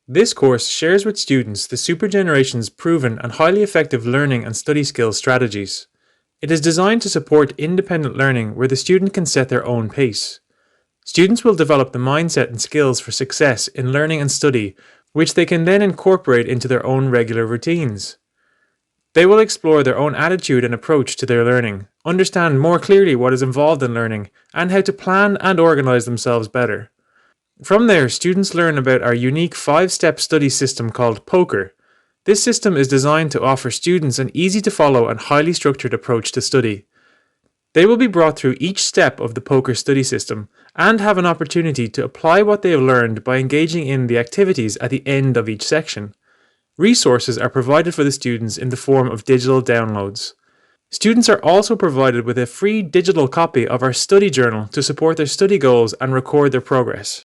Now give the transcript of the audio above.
This course shares with students the Supergeneration's proven and highly effective learning and study skills strategies. It is designed to support independent learning where the student can set their own pace. Students will develop the mindset and skills for success in learning and study, which they can then incorporate into their own regular routines. They will explore their own attitude and approach to their learning, understand more clearly what is involved in learning, and how to plan and organize themselves better. From there, students learn about our unique 5-step study system called POKER. This system is designed to offer students an easy-to-follow and highly structured approach to study. They will be brought through each step of the POKER study system and have an opportunity to apply what they have learned by engaging in the activities at the end of each section. Resources are provided for the students in the form of digital downloads. Students are also provided with a free digital copy of our study journal to support their study goals and record their progress.